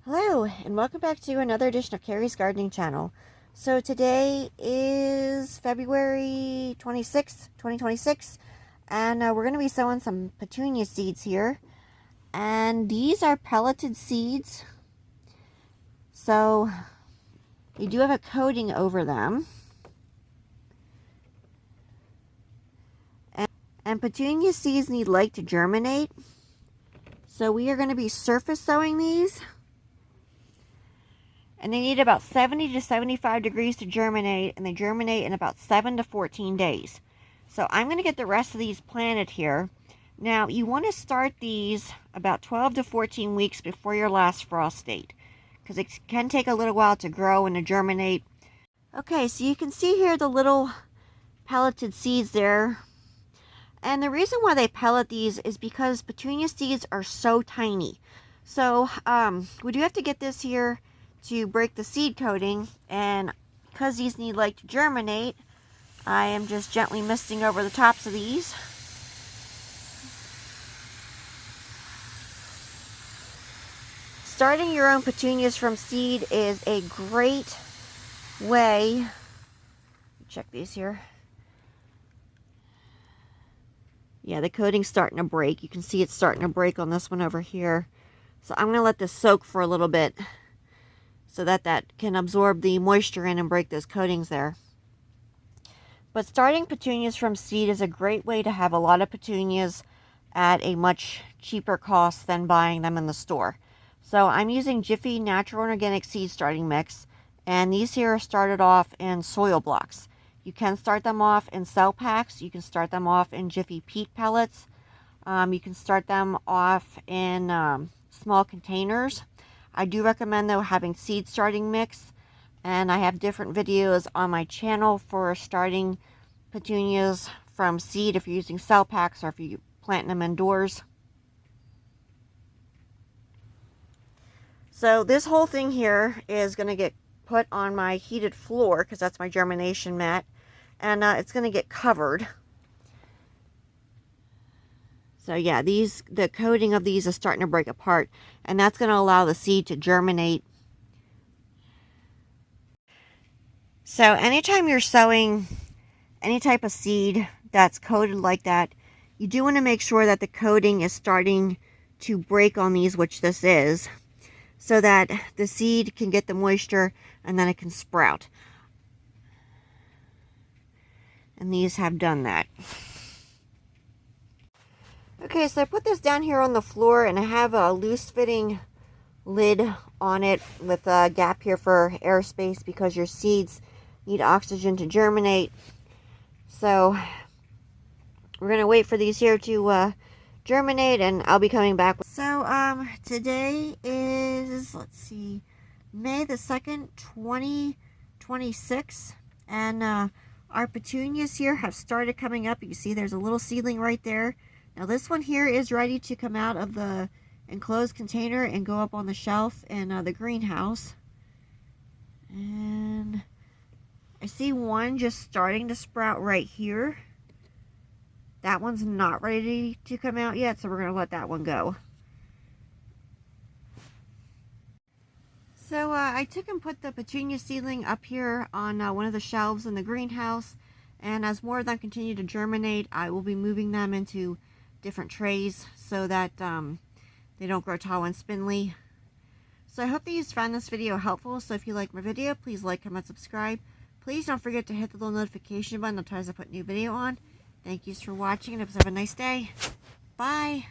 Hello, and welcome back to another edition of Carrie's Gardening Channel. So today is February 26th, 2026, and we're going to be sowing some petunia seeds here. And these are pelleted seeds, so they do have a coating over them. And petunia seeds need light to germinate, so we are going to be surface sowing these. And they need about 70 to 75 degrees to germinate, and they germinate in about 7 to 14 days. So I'm going to get the rest of these planted here. Now, you want to start these about 12 to 14 weeks before your last frost date, because it can take a little while to grow and to germinate. Okay, so you can see here the little pelleted seeds there. And the reason why they pellet these is because petunia seeds are so tiny. So we do have to get this here to break the seed coating, and because these need light to germinate, I am just gently misting over the tops of these. Starting your own petunias from seed is a great way. Check these here. Yeah, the coating's starting to break. You can see it's starting to break on this one over here. So I'm going to let this soak for a little bit, so that can absorb the moisture in and break those coatings there. But starting petunias from seed is a great way to have a lot of petunias at a much cheaper cost than buying them in the store. So I'm using Jiffy Natural and Organic Seed Starting Mix, and these here are started off in soil blocks. You can start them off in cell packs. You can start them off in Jiffy peat pellets. You can start them off in small containers. I do recommend, though, having seed starting mix, and I have different videos on my channel for starting petunias from seed if you're using cell packs or if you're planting them indoors. So this whole thing here is going to get put on my heated floor, because that's my germination mat, and it's going to get covered. So yeah, the coating of these is starting to break apart, and that's going to allow the seed to germinate. So anytime you're sowing any type of seed that's coated like that, you do want to make sure that the coating is starting to break on these, which this is, so that the seed can get the moisture and then it can sprout. And these have done that. Okay, so I put this down here on the floor, and I have a loose fitting lid on it with a gap here for airspace, because your seeds need oxygen to germinate. So we're going to wait for these here to germinate, and I'll be coming back. So today is, let's see, May the 2nd, 2026, and our petunias here have started coming up. You can see there's a little seedling right there. Now this one here is ready to come out of the enclosed container and go up on the shelf in the greenhouse. And I see one just starting to sprout right here. That one's not ready to come out yet, so we're going to let that one go. So I took and put the petunia seedling up here on one of the shelves in the greenhouse. And as more of them continue to germinate, I will be moving them into different trays so that they don't grow tall and spindly. So I hope that you found this video helpful. So if you like my video, please like, comment, subscribe. Please don't forget to hit the little notification button as I put new video on. Thank you for watching, and have a nice day. Bye.